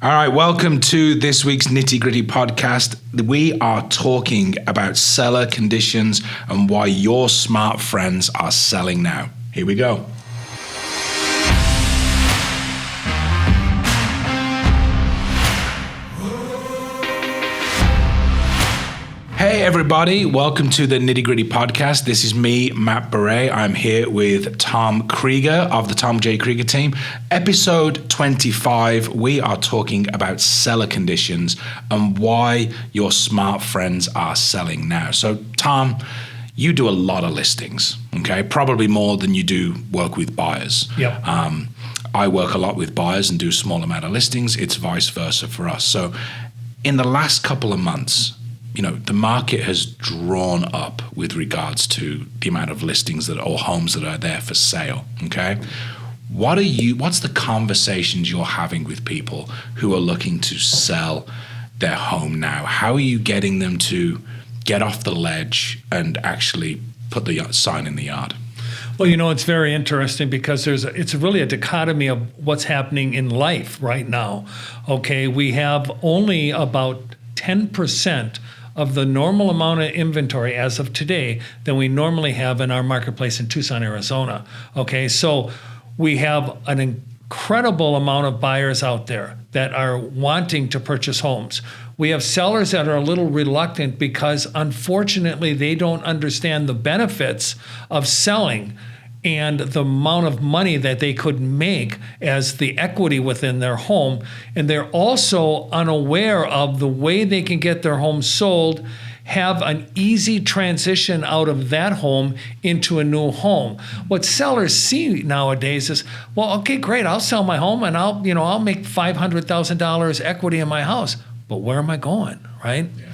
All right, welcome to this week's Nitty Gritty podcast. We are talking about seller conditions and why your smart friends are selling now. Here we go. Hey everybody, welcome to the Nitty Gritty podcast. This is me, Matt Barré. I'm here with Tom Krieger of the Tom J Krieger Team. Episode 25, we are talking about seller conditions and why your smart friends are selling now. So Tom, you do a lot of listings, okay? Probably more than you do work with buyers. Yep. I work a lot with buyers and do a small amount of listings. It's vice versa for us. So in the last couple of months, the market has drawn up with regards to the amount of listings or homes that are there for sale. Okay. What's the conversations you're having with people who are looking to sell their home now? How are you getting them to get off the ledge and actually put the sign in the yard? Well, it's very interesting because it's really a dichotomy of what's happening in life right now. Okay. We have only about 10% of the normal amount of inventory as of today than we normally have in our marketplace in Tucson, Arizona. Okay, so we have an incredible amount of buyers out there that are wanting to purchase homes. We have sellers that are a little reluctant because unfortunately they don't understand the benefits of selling and the amount of money that they could make as the equity within their home. And they're also unaware of the way they can get their home sold, have an easy transition out of that home into a new home. What sellers see nowadays is, well, okay, great, I'll sell my home and I'll make $500,000 equity in my house, but where am I going, right? Yeah.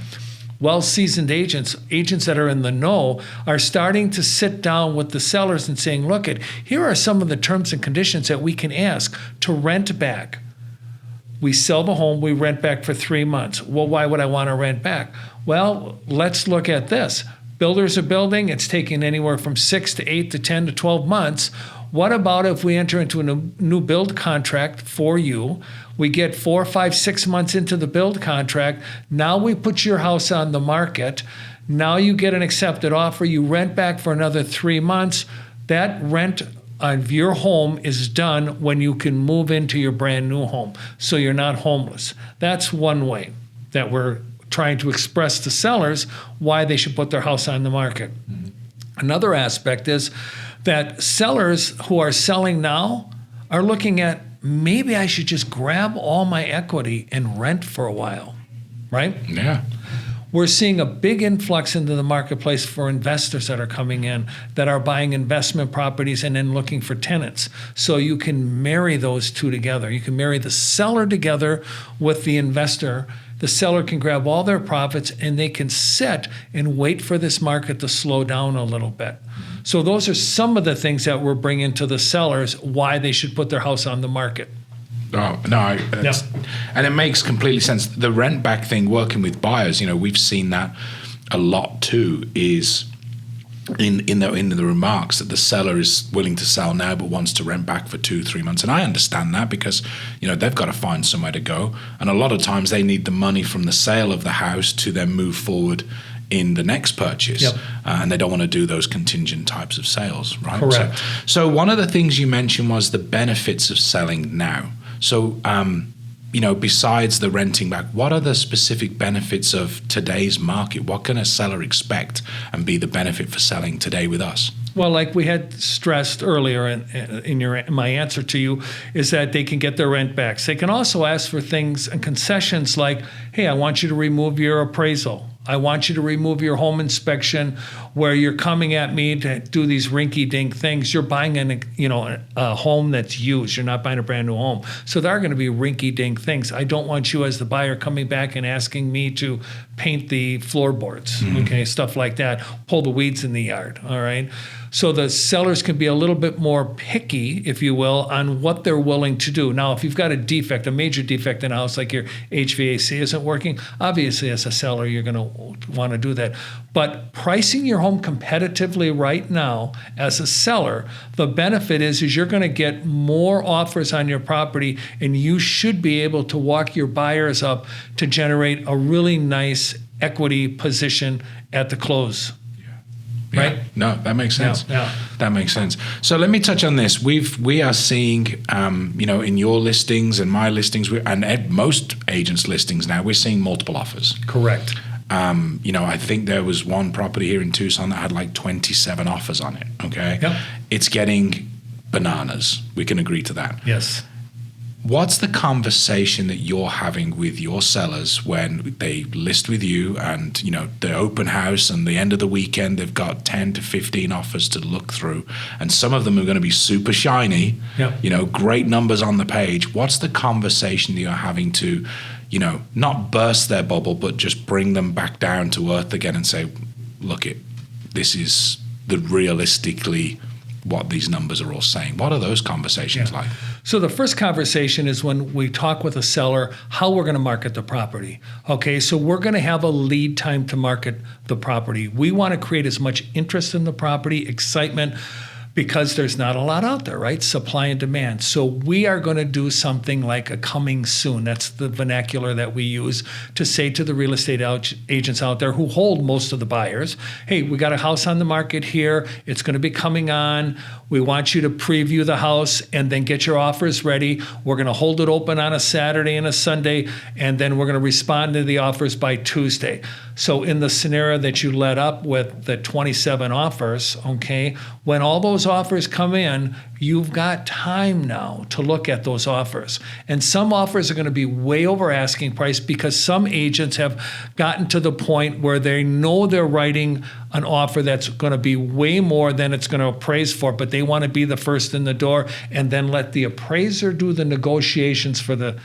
Well-seasoned agents that are in the know, are starting to sit down with the sellers and saying, look, here are some of the terms and conditions that we can ask to rent back. We sell the home, we rent back for 3 months. Well, why would I want to rent back? Well, let's look at this. Builders are building, it's taking anywhere from 6 to 8 to 10 to 12 months. What about if we enter into a new build contract for you? We get 4, 5, 6 months into the build contract. Now we put your house on the market. Now you get an accepted offer. You rent back for another 3 months. That rent of your home is done when you can move into your brand new home. So you're not homeless. That's one way that we're trying to express to sellers why they should put their house on the market. Mm-hmm. Another aspect is that sellers who are selling now are looking at, maybe I should just grab all my equity and rent for a while, right? Yeah. We're seeing a big influx into the marketplace for investors that are coming in that are buying investment properties and then looking for tenants. So you can marry those two together. You can marry the seller together with the investor. The seller can grab all their profits and they can sit and wait for this market to slow down a little bit. So those are some of the things that we're bringing to the sellers, why they should put their house on the market. Oh, no, and it makes completely sense. The rent back thing, working with buyers, we've seen that a lot too, is in the remarks that the seller is willing to sell now but wants to rent back for 2-3 months. And I understand that because, they've got to find somewhere to go. And a lot of times they need the money from the sale of the house to then move forward in the next purchase. Yep. And they don't want to do those contingent types of sales, right? Correct. So one of the things you mentioned was the benefits of selling now. So, besides the renting back, what are the specific benefits of today's market? What can a seller expect and be the benefit for selling today with us? Well, like we had stressed earlier in my answer to you, is that they can get their rent backs. They can also ask for things and concessions like, hey, I want you to remove your appraisal. I want you to remove your home inspection where you're coming at me to do these rinky-dink things. You're buying a home that's used. You're not buying a brand new home. So there are going to be rinky-dink things. I don't want you as the buyer coming back and asking me to paint the floorboards, okay, stuff like that, pull the weeds in the yard, all right? So the sellers can be a little bit more picky, if you will, on what they're willing to do. Now, if you've got a defect, a major defect in a house, like your HVAC isn't working, obviously as a seller, you're going to want to do that. But pricing your home competitively right now as a seller, the benefit is you're going to get more offers on your property, and you should be able to walk your buyers up to generate a really nice equity position at the close. Yeah. Right? No, that makes sense. Yeah. That makes sense. So let me touch on this. We are seeing, in your listings and my listings, and most agents' listings now, we're seeing multiple offers. Correct. I think there was one property here in Tucson that had like 27 offers on it. Okay. Yep. It's getting bananas. We can agree to that. Yes. What's the conversation that you're having with your sellers when they list with you and, the open house and the end of the weekend, they've got 10 to 15 offers to look through, and some of them are going to be super shiny, Yep. Great numbers on the page. What's the conversation that you're having to, not burst their bubble, but just bring them back down to earth again and say, look, this is realistically what these numbers are all saying? What are those conversations like? So the first conversation is when we talk with a seller how we're going to market the property. Okay, so we're going to have a lead time to market the property. We want to create as much interest in the property, excitement, because there's not a lot out there, right? Supply and demand. So we are going to do something like a coming soon. That's the vernacular that we use to say to the real estate agents out there who hold most of the buyers, hey, we got a house on the market here. It's going to be coming on. We want you to preview the house and then get your offers ready. We're going to hold it open on a Saturday and a Sunday, and then we're going to respond to the offers by Tuesday. So in the scenario that you led up with the 27 offers, okay, when all those offers come in, you've got time now to look at those offers. And some offers are going to be way over asking price because some agents have gotten to the point where they know they're writing an offer that's going to be way more than it's going to appraise for, but they want to be the first in the door and then let the appraiser do the negotiations for the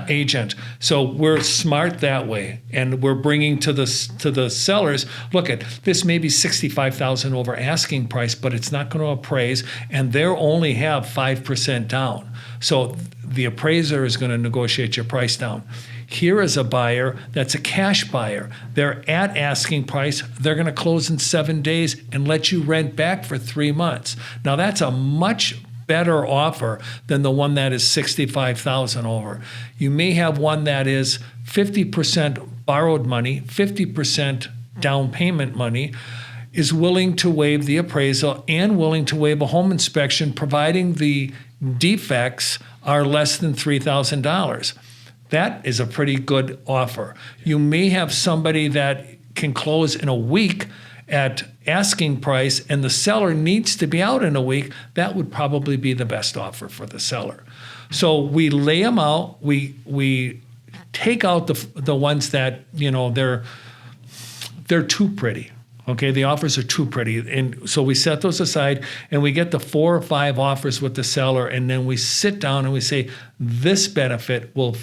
agent. So we're smart that way, and we're bringing to the sellers, look at this may be $65,000 over asking price, but it's not going to appraise, and they're only have 5% down. So the appraiser is going to negotiate your price down. Here is a buyer that's a cash buyer. They're at asking price. They're going to close in 7 days and let you rent back for 3 months. Now that's a much better offer than the one that is $65,000 over. You may have one that is 50% borrowed money, 50% down payment money, is willing to waive the appraisal and willing to waive a home inspection, providing the defects are less than $3,000. That is a pretty good offer. You may have somebody that can close in a week at asking price and the seller needs to be out in a week. That would probably be the best offer for the seller. So we lay them out. We take out the ones that, they're too pretty. Okay, the offers are too pretty. And so we set those aside and we get the 4 or 5 offers with the seller, and then we sit down and we say, this benefit will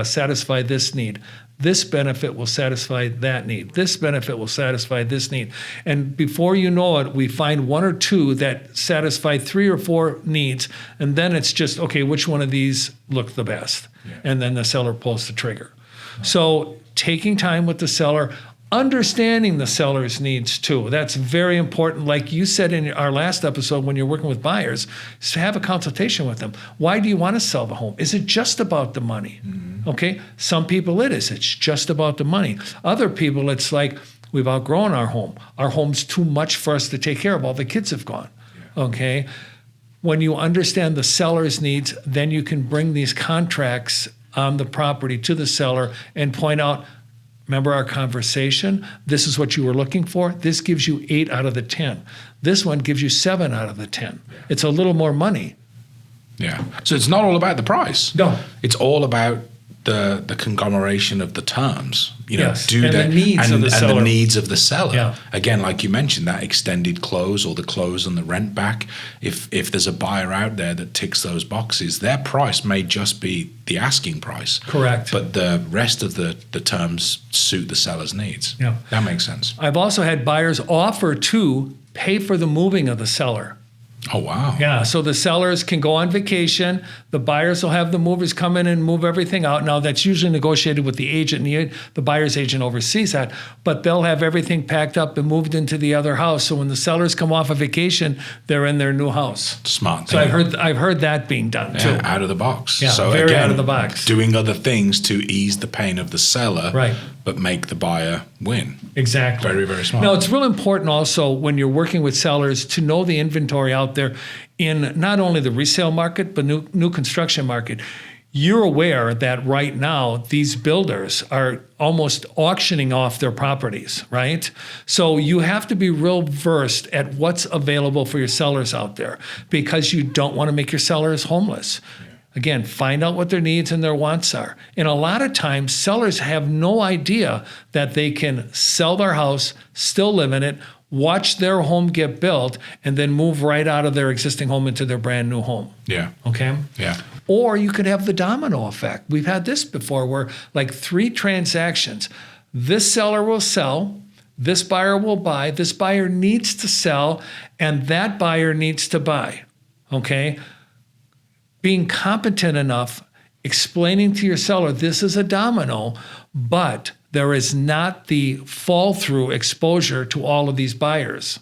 satisfy this need. This benefit will satisfy that need. This benefit will satisfy this need. And before you know it, we find 1 or 2 that satisfy 3 or 4 needs. And then it's just, okay, which one of these look the best? Yeah. And then the seller pulls the trigger. So taking time with the seller, understanding the seller's needs too. That's very important. Like you said in our last episode, when you're working with buyers, is to have a consultation with them. Why do you want to sell the home? Is it just about the money? Mm-hmm. Okay. Some people it is. It's just about the money. Other people, it's like, we've outgrown our home. Our home's too much for us to take care of. All the kids have gone. Yeah. Okay. When you understand the seller's needs, then you can bring these contracts on the property to the seller and point out, remember our conversation? This is what you were looking for. This gives you 8 out of the 10. This one gives you 7 out of the 10. It's a little more money. Yeah. So it's not all about the price. No. It's all about the conglomeration of the terms. Yes. The needs of the seller. And the needs of the seller. Yeah. Again, like you mentioned, that extended close or the close and the rent back. If there's a buyer out there that ticks those boxes, their price may just be the asking price. Correct. But the rest of the terms suit the seller's needs. Yeah. That makes sense. I've also had buyers offer to pay for the moving of the seller. Oh, wow. Yeah, so the sellers can go on vacation. The buyers will have the movers come in and move everything out. Now, that's usually negotiated with the agent, and the buyer's agent oversees that. But they'll have everything packed up and moved into the other house. So when the sellers come off of vacation, they're in their new house. Smart. So I've heard that being done too. Out of the box. Yeah, so very again, out of the box. Doing other things to ease the pain of the seller, right, but make the buyer win. Exactly. Very, very smart. Now, it's real important also when you're working with sellers to know the inventory out there in not only the resale market, but new construction market. You're aware that right now, these builders are almost auctioning off their properties, right? So you have to be real versed at what's available for your sellers out there, because you don't want to make your sellers homeless. Again, find out what their needs and their wants are. And a lot of times, sellers have no idea that they can sell their house, still live in it, watch their home get built, and then move right out of their existing home into their brand new home. Yeah. Okay? Yeah. Or you could have the domino effect. We've had this before where like 3 transactions. This seller will sell, this buyer will buy, this buyer needs to sell, and that buyer needs to buy. Okay? Being competent enough, explaining to your seller, this is a domino, but there is not the fall through exposure to all of these buyers.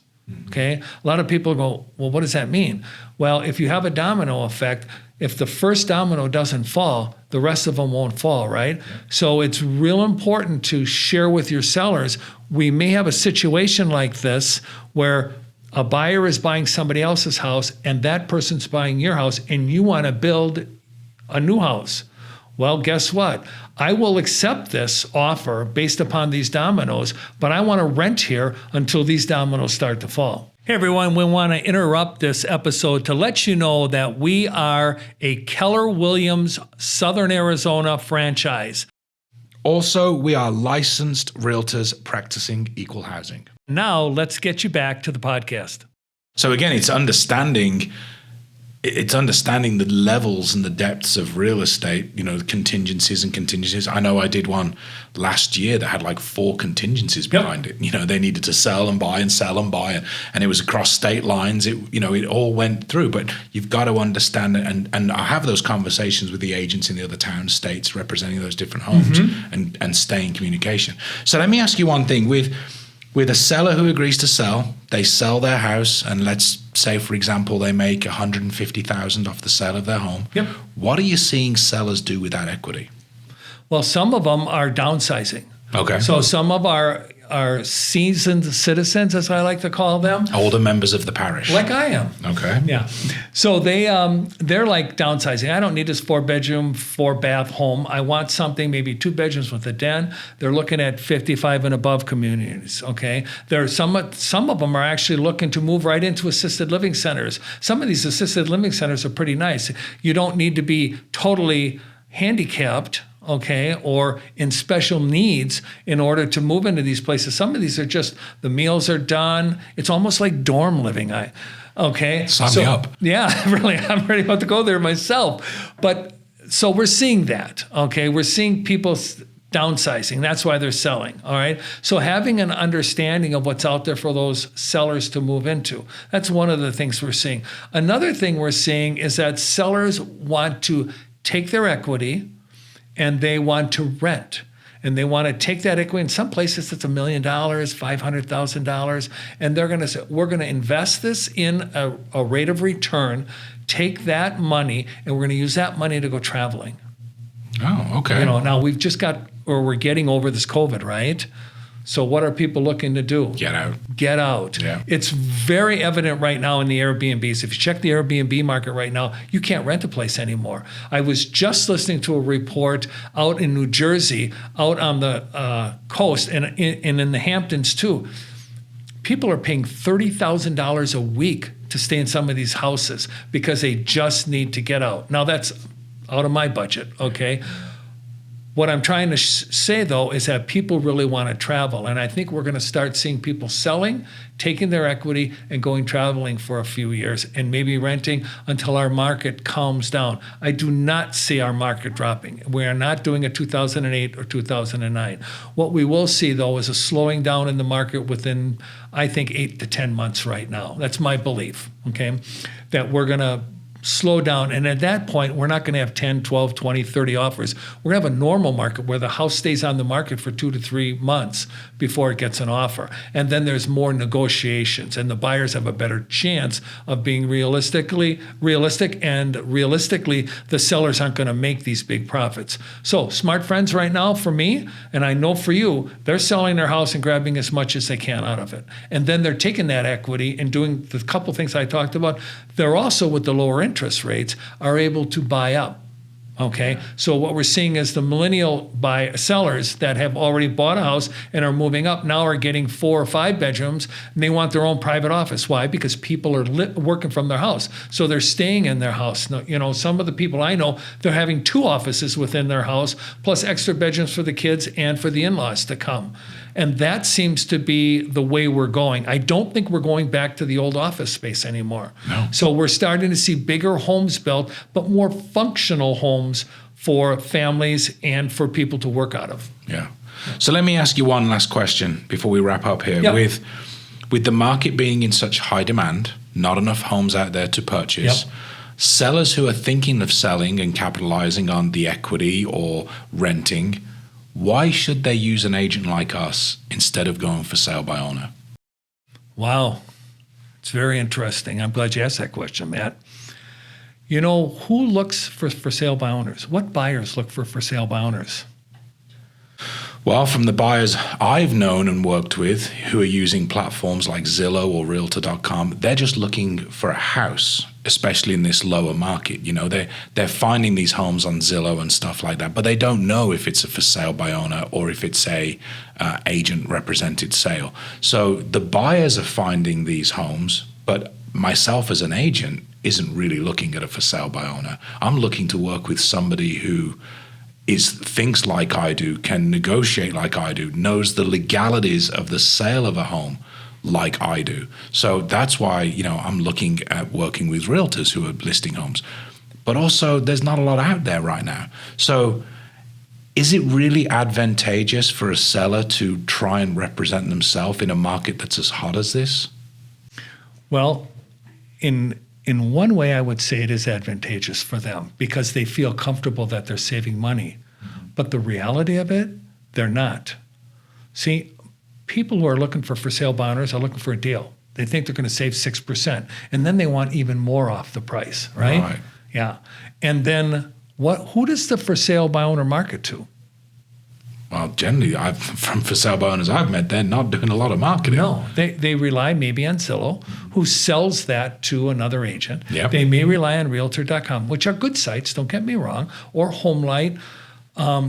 Okay? A lot of people go, well, what does that mean? Well, if you have a domino effect, if the first domino doesn't fall, the rest of them won't fall, right? Yeah. So it's real important to share with your sellers. We may have a situation like this where a buyer is buying somebody else's house and that person's buying your house and you want to build a new house. Well, guess what? I will accept this offer based upon these dominoes, but I want to rent here until these dominoes start to fall. Hey everyone, we want to interrupt this episode to let you know that we are a Keller Williams Southern Arizona franchise. Also, we are licensed realtors practicing equal housing. Now, let's get you back to the podcast. So again, it's understanding the levels and the depths of real estate, contingencies. I know I did one last year that had like 4 contingencies behind it. They needed to sell and buy, and it was across state lines. It all went through, but you've got to understand it. And I have those conversations with the agents in the other towns, states representing those different homes, and stay in communication. So let me ask you one thing. With a seller who agrees to sell, they sell their house, and let's say, for example, they make $150,000 off the sale of their home. Yep. What are you seeing sellers do with that equity? Well, some of them are downsizing. Okay. So some of our seasoned citizens, as I like to call them. Older members of the parish. Like I am. Okay. Yeah. So they're like downsizing. I don't need this 4-bedroom, 4-bath home. I want something, maybe 2 bedrooms with a den. They're looking at 55 and above communities. Okay. There are some of them are actually looking to move right into assisted living centers. Some of these assisted living centers are pretty nice. You don't need to be totally handicapped, okay, or in special needs in order to move into these places. Some of these are just, the meals are done. It's almost like dorm living. Sign me up. Yeah, really, I'm ready about to go there myself. But so we're seeing that, okay? We're seeing people downsizing. That's why they're selling, all right? So having an understanding of what's out there for those sellers to move into, that's one of the things we're seeing. Another thing we're seeing is that sellers want to take their equity and they want to rent. And they want to take that equity. In some places, it's $1 million, $500,000. And they're going to say, we're going to invest this in a rate of return, take that money, and we're going to use that money to go traveling. Oh, okay. Now we're getting over this COVID, right? So what are people looking to do? Get out. Yeah. It's very evident right now in the Airbnbs. If you check the Airbnb market right now, you can't rent a place anymore. I was just listening to a report out in New Jersey, out on the coast, and in the Hamptons too. People are paying $30,000 a week to stay in some of these houses because they just need to get out. Now that's out of my budget, okay? What I'm trying to say, though, is that people really want to travel. And I think we're going to start seeing people selling, taking their equity, and going traveling for a few years and maybe renting until our market calms down. I do not see our market dropping. We are not doing a 2008 or 2009. What we will see, though, is a slowing down in the market within, I think, 8 to 10 months right now. That's my belief, okay, that we're going to slow down. And at that point, we're not going to have 10, 12, 20, 30 offers. We're going to have a normal market where the house stays on the market for 2 to 3 months before it gets an offer. And then there's more negotiations, and the buyers have a better chance of being realistic, and realistically, the sellers aren't going to make these big profits. So smart friends right now, for me, and I know for you, they're selling their house and grabbing as much as they can out of it. And then they're taking that equity and doing the couple things I talked about. They're also, with the lower interest rates, are able to buy up. Okay, so what we're seeing is the millennial sellers that have already bought a house and are moving up now are getting 4 or 5 bedrooms, and they want their own private office. Why? Because people are working from their house, so they're staying in their house. You know, some of the people I know, they're having 2 offices within their house, plus extra bedrooms for the kids and for the in-laws to come. And that seems to be the way we're going. I don't think we're going back to the old office space anymore. No. So we're starting to see bigger homes built, but more functional homes for families and for people to work out of. Yeah. So let me ask you one last question before we wrap up here. Yep. With the market being in such high demand, not enough homes out there to purchase, Yep. sellers who are thinking of selling and capitalizing on the equity or renting, why should they use an agent like us instead of going for sale by owner? Wow. It's very interesting. I'm glad you asked that question, Matt. You know, who looks for sale by owners? What buyers look for sale by owners? Well, from the buyers I've known and worked with who are using platforms like Zillow or Realtor.com, they're just looking for a house, especially in this lower market. You know, they're finding these homes on Zillow and stuff like that, but they don't know if it's a for sale by owner or if it's a agent represented sale. So the buyers are finding these homes, but myself as an agent isn't really looking at a for sale by owner. I'm looking to work with somebody who thinks like I do, can negotiate like I do, knows the legalities of the sale of a home like I do. So that's why, you know, I'm looking at working with realtors who are listing homes. But also there's not a lot out there right now. So is it really advantageous for a seller to try and represent themselves in a market that's as hot as this? Well, in one way, I would say it is advantageous for them because they feel comfortable that they're saving money. But the reality of it, they're not. See, people who are looking for sale by owners are looking for a deal. They think they're going to save 6%, and then they want even more off the price, right? Right. Yeah. And then who does the for sale by owner market to? Well, generally, from for sale by owners I've met, they're not doing a lot of marketing. No, they rely maybe on Zillow, who sells that to another agent. Yep. They may rely on Realtor.com, which are good sites, don't get me wrong, or HomeLight,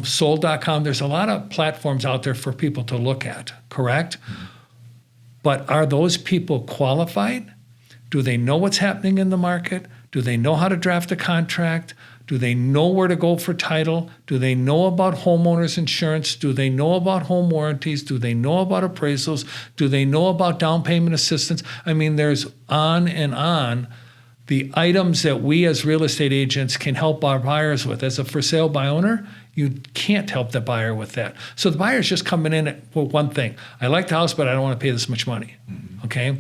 Sold.com. There's a lot of platforms out there for people to look at, correct? But are those people qualified? Do they know what's happening in the market? Do they know how to draft a contract? Do they know where to go for title? Do they know about homeowners insurance? Do they know about home warranties? Do they know about appraisals? Do they know about down payment assistance? I mean, there's on and on the items that we as real estate agents can help our buyers with. As a for sale by owner, you can't help the buyer with that. So the buyer's just coming in for one thing. I like the house, but I don't want to pay this much money, okay?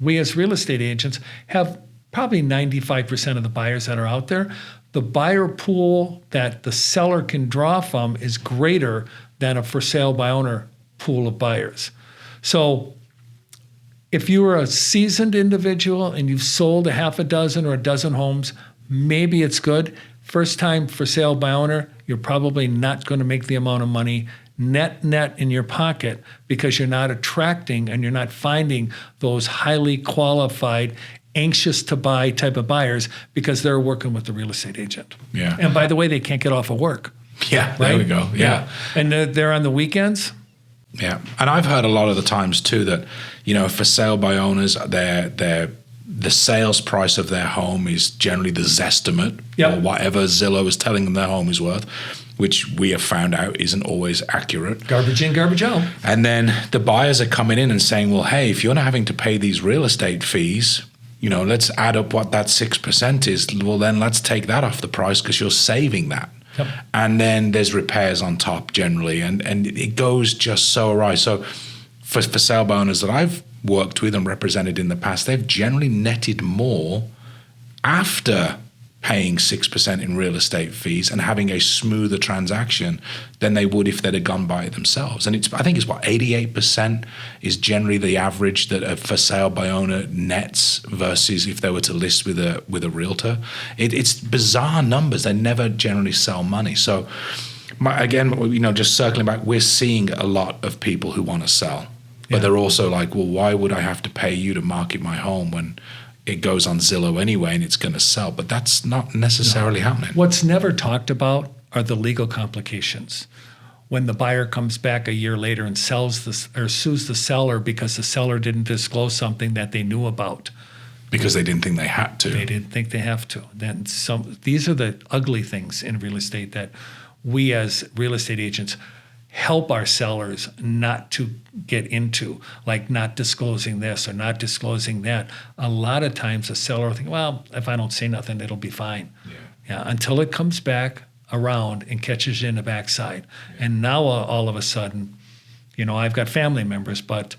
We as real estate agents have probably 95% of the buyers that are out there. The buyer pool that the seller can draw from is greater than a for sale by owner pool of buyers. So if you are a seasoned individual and you've sold a half a dozen or a dozen homes, maybe it's good. First time for sale by owner, you're probably not going to make the amount of money net in your pocket because you're not attracting and you're not finding those highly qualified, anxious to buy type of buyers because they're working with the real estate agent. Yeah. And by the way, they can't get off of work. Yeah, right? there we go. Yeah. And they're on the weekends. Yeah. And I've heard a lot of the times too that, you know, for sale by owners, the sales price of their home is generally the Zestimate Yep. or whatever Zillow is telling them their home is worth. which we have found out isn't always accurate. Garbage in, garbage out. And then the buyers are coming in and saying, well, hey, if you're not having to pay these real estate fees, let's add up what that 6% is. Well, then let's take that off the price because you're saving that. Yep. And then there's repairs on top generally. And it goes just so awry. So for sale by owners that I've worked with and represented in the past, they've generally netted more after paying 6% in real estate fees and having a smoother transaction than they would if they'd have gone by it themselves. And I think it's 88% is generally the average that a for sale by owner nets versus if they were to list with a realtor. It's bizarre numbers. They never generally sell money. So again, just circling back, we're seeing a lot of people who want to sell, but they're also like, well, why would I have to pay you to market my home when it goes on Zillow anyway and it's going to sell? But that's not necessarily happening. What's never talked about are the legal complications. When the buyer comes back a year later and sues the seller because the seller didn't disclose something that they knew about. Because they didn't think they had to. They didn't think they have to. Then these are the ugly things in real estate that we as real estate agents help our sellers not to get into, like not disclosing this or not disclosing that. A lot of times the seller will think, well, if I don't say nothing, it'll be fine. Yeah, until it comes back around and catches you in the backside. Yeah. And now all of a sudden, I've got family members, but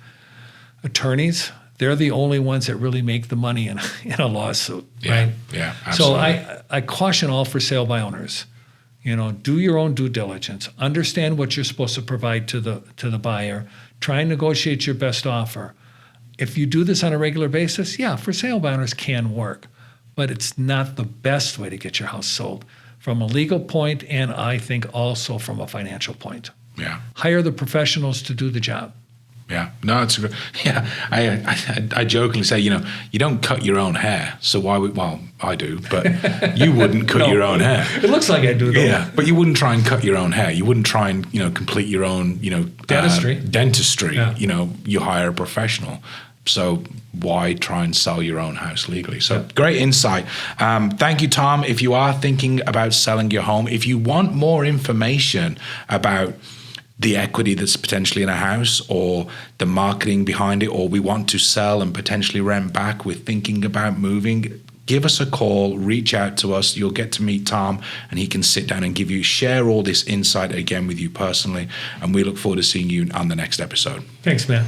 attorneys, they're the only ones that really make the money in a lawsuit, right? Yeah, absolutely. So I caution all for sale by owners. Do your own due diligence. Understand what you're supposed to provide to the buyer. Try and negotiate your best offer. If you do this on a regular basis, for sale by owners can work, but it's not the best way to get your house sold from a legal point, and I think also from a financial point. Yeah. Hire the professionals to do the job. Yeah, no, it's good. Yeah, I jokingly say, you don't cut your own hair, so why would? Well, I do, but you wouldn't cut your own hair. It looks like I do, though. Yeah, but you wouldn't try and cut your own hair. You wouldn't try and complete your own dentistry. Yeah. You hire a professional. So why try and sell your own house legally? So great insight. Thank you, Tom. If you are thinking about selling your home, if you want more information about the equity that's potentially in a house or the marketing behind it, or we want to sell and potentially rent back, we're thinking about moving, give us a call, reach out to us. You'll get to meet Tom and he can sit down and share all this insight again with you personally. And we look forward to seeing you on the next episode. Thanks, man.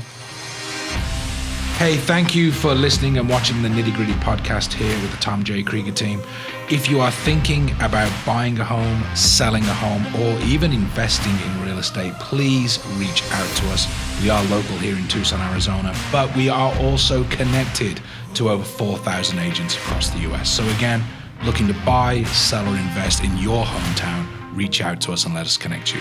Hey, thank you for listening and watching the Nitty Gritty podcast here with the Tom J Krieger Team. If you are thinking about buying a home, selling a home, or even investing in real estate, please reach out to us. We are local here in Tucson, Arizona, but we are also connected to over 4,000 agents across the US. So again, looking to buy, sell, or invest in your hometown, reach out to us and let us connect you.